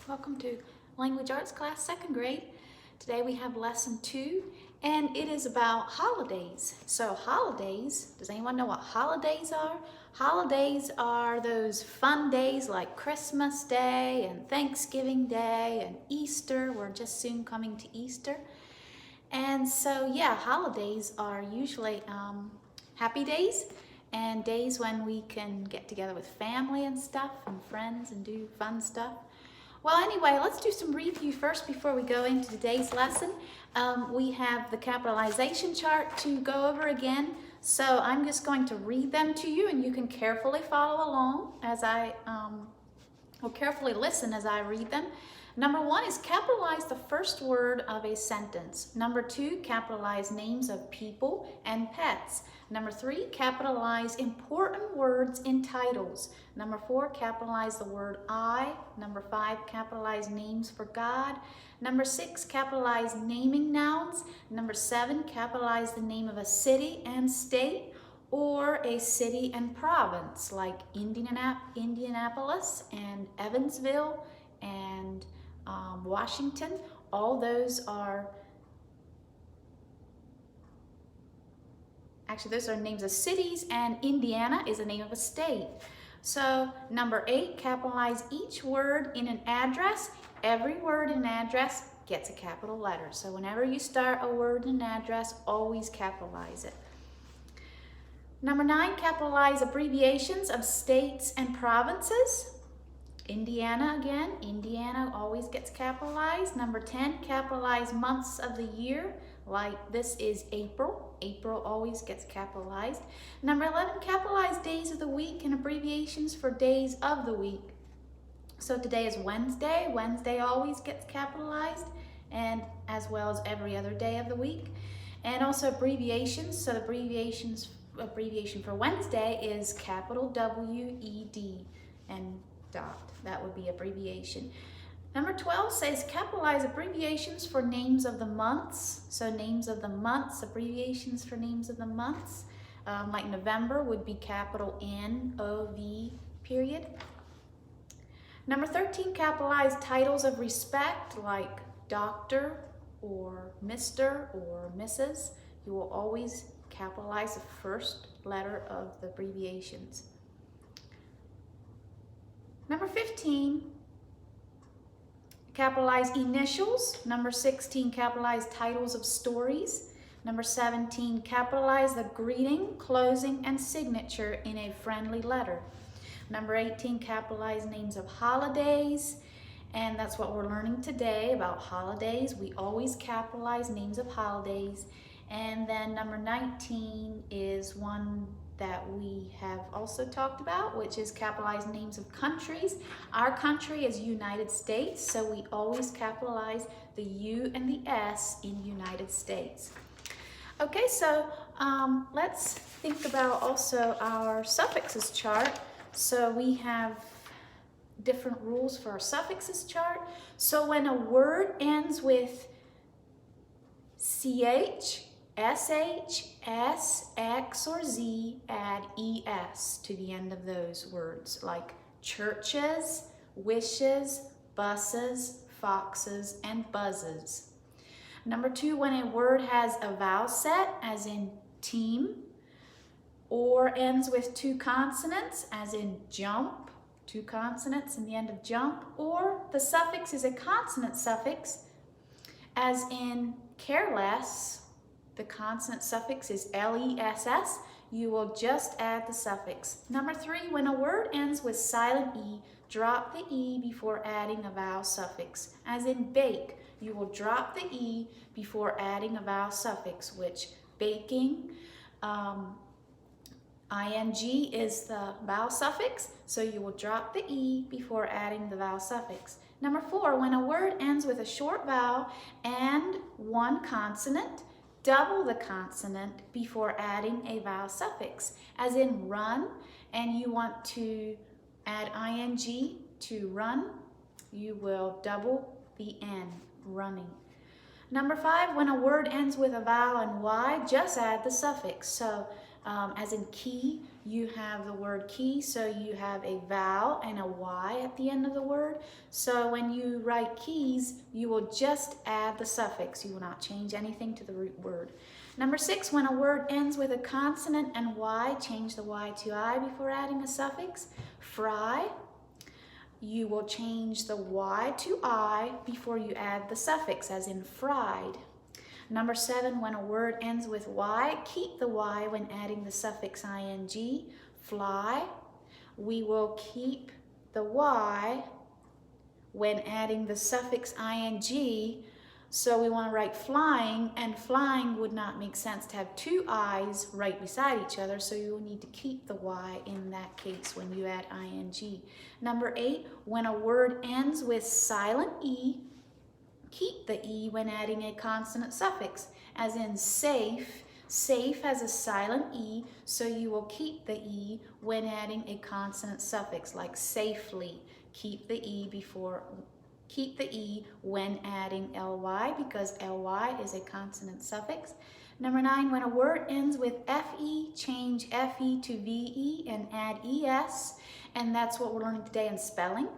Welcome to Language Arts class, second grade. Today we have lesson 2 and it is about holidays. So holidays, does anyone know what holidays are? Holidays are those fun days like Christmas Day and Thanksgiving Day and Easter. We're just soon coming to Easter. And so yeah, holidays are usually happy days and days when we can get together with family and stuff and friends and do fun stuff. Well, anyway, let's do some review first before we go into today's lesson. We have the capitalization chart to go over again. So I'm just going to read them to you and you can carefully follow along as or carefully listen as I read them. Number 1 is capitalize the first word of a sentence. Number 2, capitalize names of people and pets. Number 3, capitalize important words in titles. Number 4, capitalize the word I. Number 5, capitalize names for God. Number 6, capitalize naming nouns. Number 7, capitalize the name of a city and state or a city and province like Indianapolis and Evansville and Washington. All those are those are names of cities, and Indiana is a name of a state. So number 8, capitalize each word in an address. Every word in an address gets a capital letter. So whenever you start a word in an address, always capitalize it. Number 9, capitalize abbreviations of states and provinces. Indiana again, Indiana always gets capitalized. Number 10, capitalize months of the year, like this is April. April always gets capitalized. Number 11, capitalize days of the week and abbreviations for days of the week. So today is Wednesday. Wednesday always gets capitalized, and as well as every other day of the week. And also abbreviations. So the abbreviation for Wednesday is capital W-E-D and dot. That would be abbreviation. Number 12 says capitalize abbreviations for names of the months. So names of the months, abbreviations for names of the months. Like November would be capital N-O-V period. Number 13, capitalize titles of respect like Doctor or Mr. or Mrs. You will always capitalize the first letter of the abbreviations. Number 15, capitalize initials. Number 16, capitalize titles of stories. Number 17, capitalize the greeting, closing, and signature in a friendly letter. Number 18, capitalize names of holidays. And that's what we're learning today about holidays. We always capitalize names of holidays. And then number 19 is one that we have also talked about, which is capitalize names of countries. Our country is United States, so we always capitalize the U and the S in United States. Okay, so let's think about also our suffixes chart. So we have different rules for our suffixes chart. So when a word ends with CH, SH, S, X, or Z, add ES to the end of those words, like churches, wishes, buses, foxes, and buzzes. Number 2, when a word has a vowel set, as in team, or ends with 2 consonants, as in jump, 2 consonants in the end of jump, or the suffix is a consonant suffix, as in careless. The consonant suffix is L-E-S-S. You will just add the suffix. Number 3, when a word ends with silent E, drop the E before adding a vowel suffix. As in bake, you will drop the E before adding a vowel suffix, which baking, ing is the vowel suffix, so you will drop the E before adding the vowel suffix. Number 4, when a word ends with a short vowel and 1 consonant, double the consonant before adding a vowel suffix, as in run, and you want to add ing to run, you will double the N, running. Number 5, when a word ends with a vowel and Y, just add the suffix. So as in key, you have the word key, so you have a vowel and a Y at the end of the word. So when you write keys, you will just add the suffix. You will not change anything to the root word. Number 6, when a word ends with a consonant and Y, change the Y to I before adding a suffix. Fry, you will change the Y to I before you add the suffix, as in fried. Number 7, when a word ends with Y, keep the Y when adding the suffix ing. Fly, we will keep the Y when adding the suffix ing. So we want to write flying, and flying would not make sense to have two I's right beside each other, so you will need to keep the Y in that case when you add ing. Number 8, when a word ends with silent E, keep the E when adding a consonant suffix, as in safe. Safe has a silent E, so you will keep the E when adding a consonant suffix, like safely. Keep the E when adding ly, because ly is a consonant suffix. Number 9, when a word ends with fe, change fe to ve and add es, and that's what we're learning today in spelling.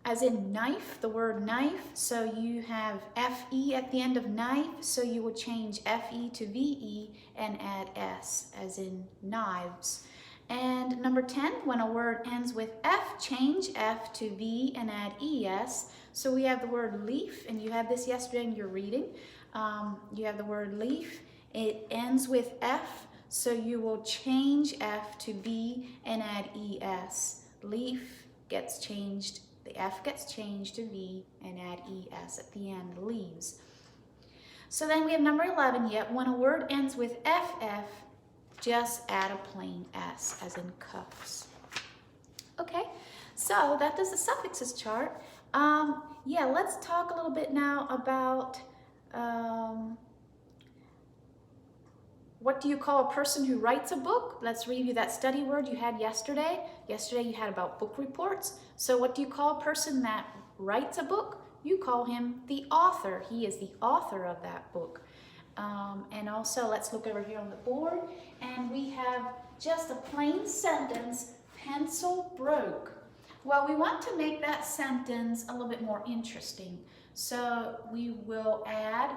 As in knife, the word knife, so you have fe at the end of knife, so you will change fe to ve and add s, as in knives. And number 10, when a word ends with F, change F to V and add ES. So we have the word leaf, and you had this yesterday in your reading. You have the word leaf. It ends with F, so you will change F to V and add ES. Leaf gets changed, the F gets changed to V and add ES at the end, leaves. So then we have number 11 yet. When a word ends with FF, just add a plain S, as in cuffs. Okay, so that does the suffixes chart. Yeah, let's talk a little bit now about what do you call a person who writes a book? Let's review that study word you had yesterday. Yesterday you had about book reports. So what do you call a person that writes a book? You call him the author. He is the author of that book. And also, let's look over here on the board, and we have just a plain sentence, pencil broke. Well, we want to make that sentence a little bit more interesting, so we will add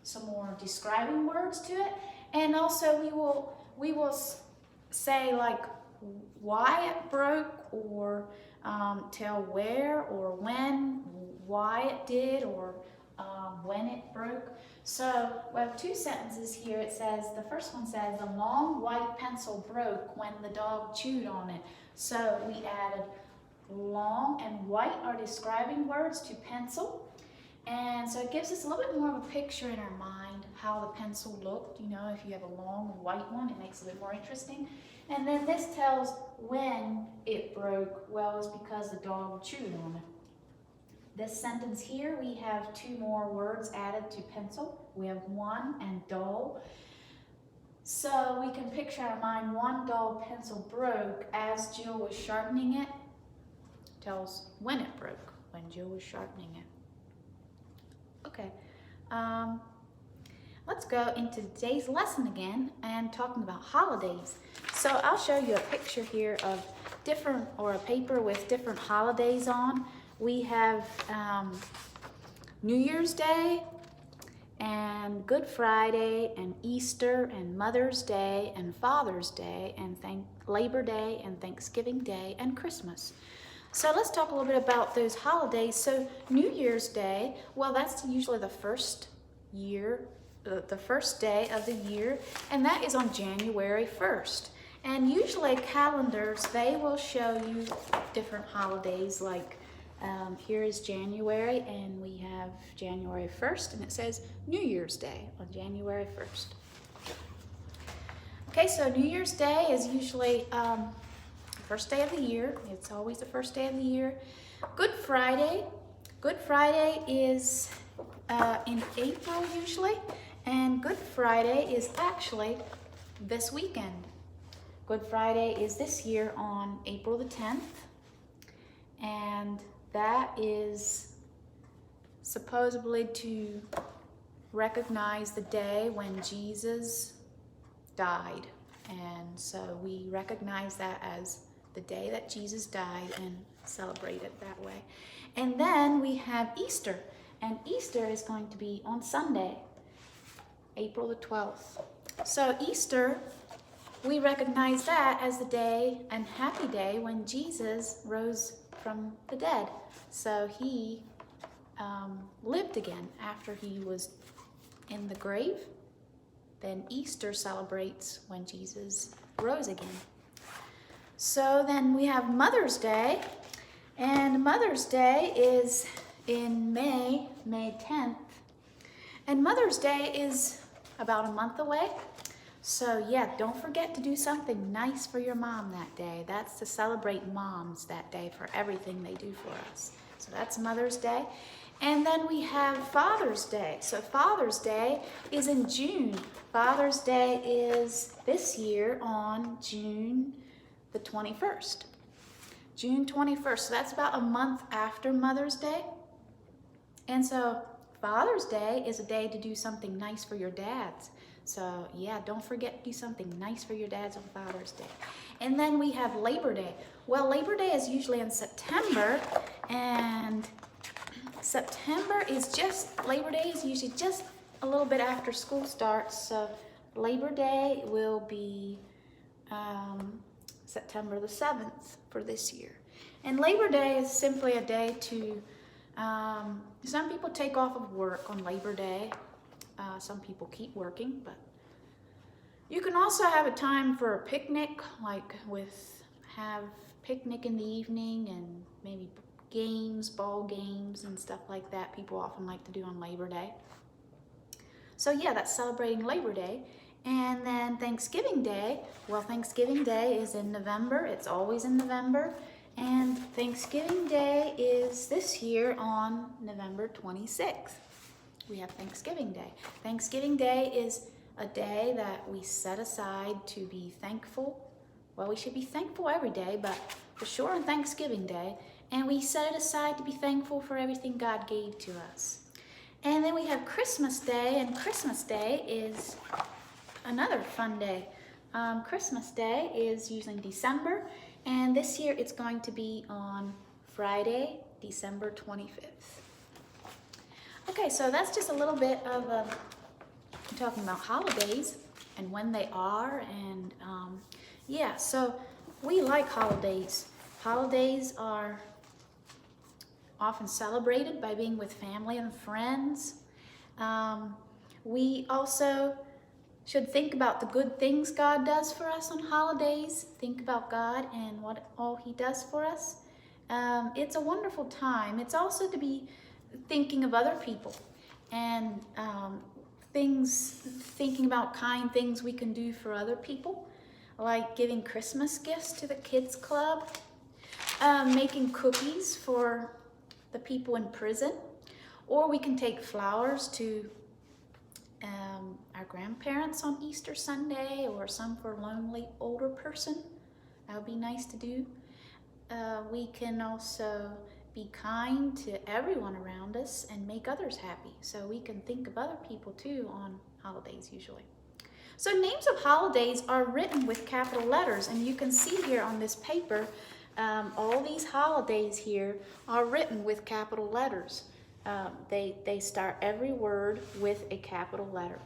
some more describing words to it, and also we will say like why it broke, or tell where or when, why it did, or when it broke. So we have two sentences here. It says, the first one says, the long white pencil broke when the dog chewed on it. So we added long and white are describing words to pencil. And so it gives us a little bit more of a picture in our mind how the pencil looked. You know, if you have a long white one, it makes it a bit more interesting. And then this tells when it broke. Well, it's because the dog chewed on it. This sentence here, we have two more words added to pencil. We have one and dull. So we can picture in our mind one dull pencil broke as Jill was sharpening it. Tells when it broke, when Jill was sharpening it. Okay, let's go into today's lesson again and talking about holidays. So I'll show you a picture here of different, or a paper with different holidays on. We have New Year's Day and Good Friday and Easter and Mother's Day and Father's Day and Labor Day and Thanksgiving Day and Christmas. So let's talk a little bit about those holidays. So New Year's Day, well, that's usually the first day of the year, and that is on January 1st. And usually calendars, they will show you different holidays, like here is January, and we have January 1st, and it says New Year's Day on January 1st. Okay, so New Year's Day is usually first day of the year. It's always the first day of the year. Good Friday. Good Friday is in April usually, and Good Friday is actually this weekend. Good Friday is this year on April the 10th, and that is supposedly to recognize the day when Jesus died. And so we recognize that as the day that Jesus died and celebrate it that way. And then we have Easter. And Easter is going to be on Sunday, April the 12th. So Easter, we recognize that as the day and happy day when Jesus rose from the dead. So he lived again after he was in the grave. Then Easter celebrates when Jesus rose again. So then we have Mother's Day, and Mother's Day is in May 10th. And Mother's Day is about a month away. So yeah, don't forget to do something nice for your mom that day. That's to celebrate moms that day for everything they do for us. So that's Mother's Day. And then we have Father's Day. So Father's Day is in June. Father's Day is this year on June the 21st. June 21st. So that's about a month after Mother's Day. And so Father's Day is a day to do something nice for your dads. So yeah, don't forget to do something nice for your dads on Father's Day. And then we have Labor Day. Well, Labor Day is usually in September, and Labor Day is usually just a little bit after school starts. So Labor Day will be September the 7th for this year. And Labor Day is simply a day to, some people take off of work on Labor Day. Some people keep working, but you can also have a time for a picnic, like have picnic in the evening and maybe games, ball games and stuff like that. People often like to do on Labor Day. So yeah, that's celebrating Labor Day. And then Thanksgiving Day, well, Thanksgiving Day is in November. It's always in November. And Thanksgiving Day is this year on November 26th. We have Thanksgiving Day. Thanksgiving Day is a day that we set aside to be thankful. Well, we should be thankful every day, but for sure on Thanksgiving Day. And we set it aside to be thankful for everything God gave to us. And then we have Christmas Day, and Christmas Day is another fun day. Christmas Day is usually in December, and this year it's going to be on Friday, December 25th. Okay, so that's just a little bit of talking about holidays and when they are, and yeah, so we like holidays. Holidays are often celebrated by being with family and friends. We also should think about the good things God does for us on holidays. Think about God and what all He does for us. It's a wonderful time. It's also to be thinking of other people and thinking about kind things we can do for other people, like giving Christmas gifts to the kids club, making cookies for the people in prison, or we can take flowers to our grandparents on Easter Sunday, or some for a lonely older person. That would be nice to do. We can also be kind to everyone around us and make others happy. So we can think of other people too on holidays usually. So names of holidays are written with capital letters, and you can see here on this paper, all these holidays here are written with capital letters. They start every word with a capital letter.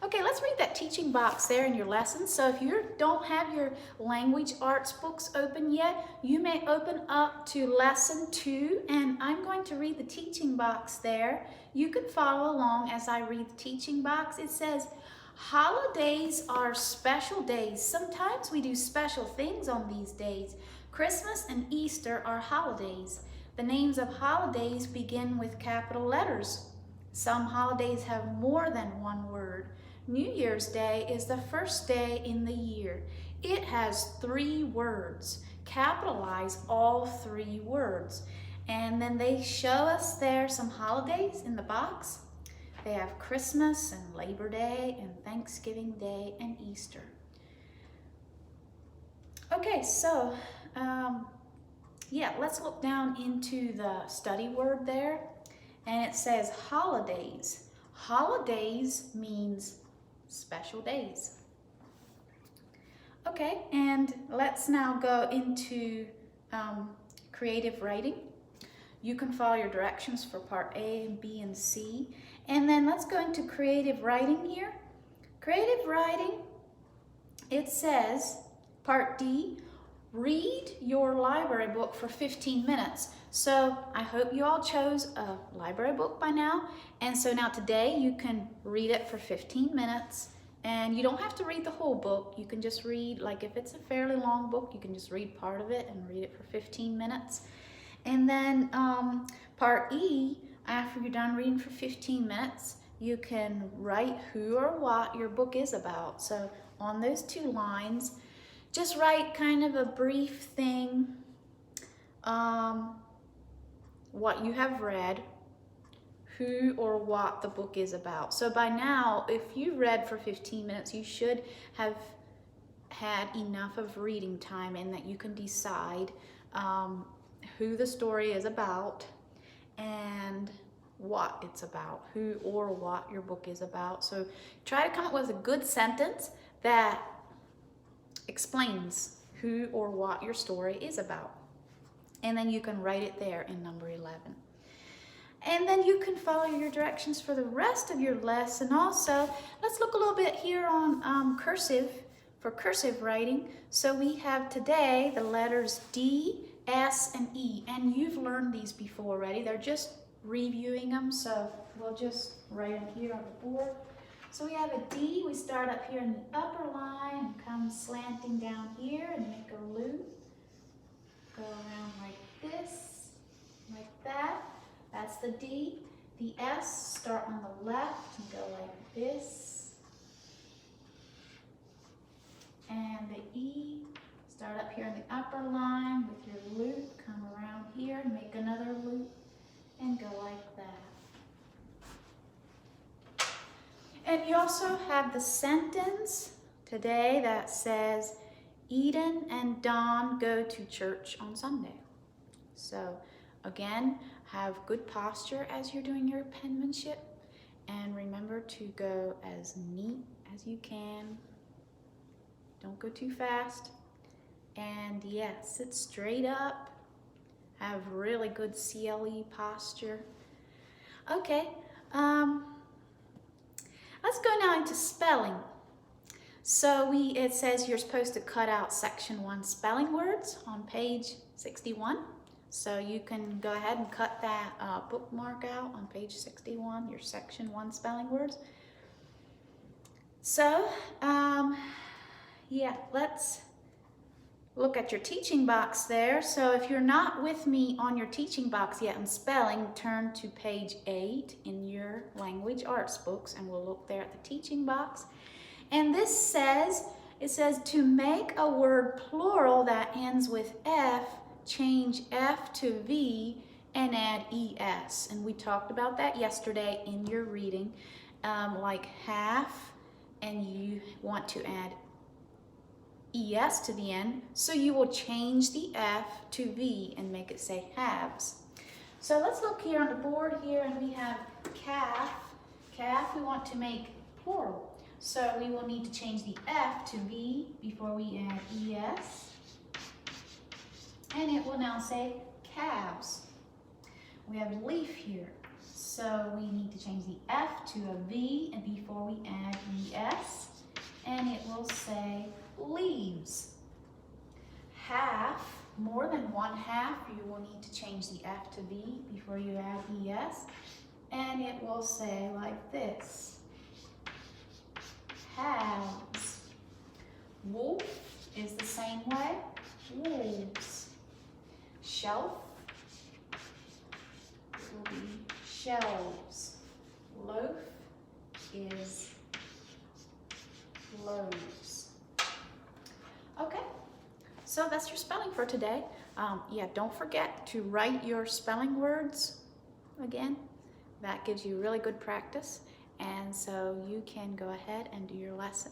Okay, let's read that teaching box there in your lesson. So if you don't have your language arts books open yet, you may open up to lesson 2, and I'm going to read the teaching box there. You can follow along as I read the teaching box. It says, holidays are special days. Sometimes we do special things on these days. Christmas and Easter are holidays. The names of holidays begin with capital letters. Some holidays have more than one word. New Year's Day is the first day in the year. It has 3 words. Capitalize all 3 words. And then they show us there some holidays in the box. They have Christmas and Labor Day and Thanksgiving Day and Easter. Okay, so yeah, let's look down into the study word there. And it says holidays. Holidays means special days. Okay, and let's now go into creative writing. You can follow your directions for part A and B and C. And then let's go into creative writing here. Creative writing, it says, part D, read your library book for 15 minutes. So I hope you all chose a library book by now. And so now today you can read it for 15 minutes. And you don't have to read the whole book. You can just read, like if it's a fairly long book, you can just read part of it and read it for 15 minutes. And then part E, after you're done reading for 15 minutes, you can write who or what your book is about. So on those 2 lines, just write kind of a brief thing, what you have read, who or what the book is about. So by now, if you read for 15 minutes, you should have had enough of reading time and that you can decide who the story is about and what it's about, who or what your book is about. So try to come up with a good sentence that explains who or what your story is about. And then you can write it there in number 11. And then you can follow your directions for the rest of your lesson. Also, let's look a little bit here on cursive, for cursive writing. So we have today the letters D, S, and E. And you've learned these before already. They're just reviewing them. So we'll just write them here on the board. So we have a D. We start up here in the upper line and come slanting down here and make a loop. Go around like this, like that. That's the D. The S, start on the left and go like this. And the E, start up here in the upper line with your loop, come around here, make another loop, and go like that. And you also have the sentence today that says, Eden and Don go to church on Sunday. So again, have good posture as you're doing your penmanship, and remember to go as neat as you can. Don't go too fast. And yes, sit straight up. Have really good CLE posture. Okay, let's go now into spelling. So it says you're supposed to cut out section 1 spelling words on page 61. So you can go ahead and cut that bookmark out on page 61, your section 1 spelling words. So, yeah, let's look at your teaching box there. So if you're not with me on your teaching box yet in spelling, turn to page 8 in your language arts books and we'll look there at the teaching box. And this says, it says to make a word plural that ends with F, change F to V and add ES. And we talked about that yesterday in your reading, like half, and you want to add ES to the end. So you will change the F to V and make it say halves. So let's look here on the board here, and we have calf. Calf we want to make plural. So we will need to change the F to V before we add ES. And it will now say calves. We have leaf here. So we need to change the F to a V and before we add ES. And it will say leaves. Half, more than 1/2, you will need to change the F to V before you add ES. And it will say like this. Halves. Wolf is the same way. Wolves. Shelf will be shelves. Loaf is loaves. Okay, so that's your spelling for today. Yeah, don't forget to write your spelling words again. That gives you really good practice, and so you can go ahead and do your lesson.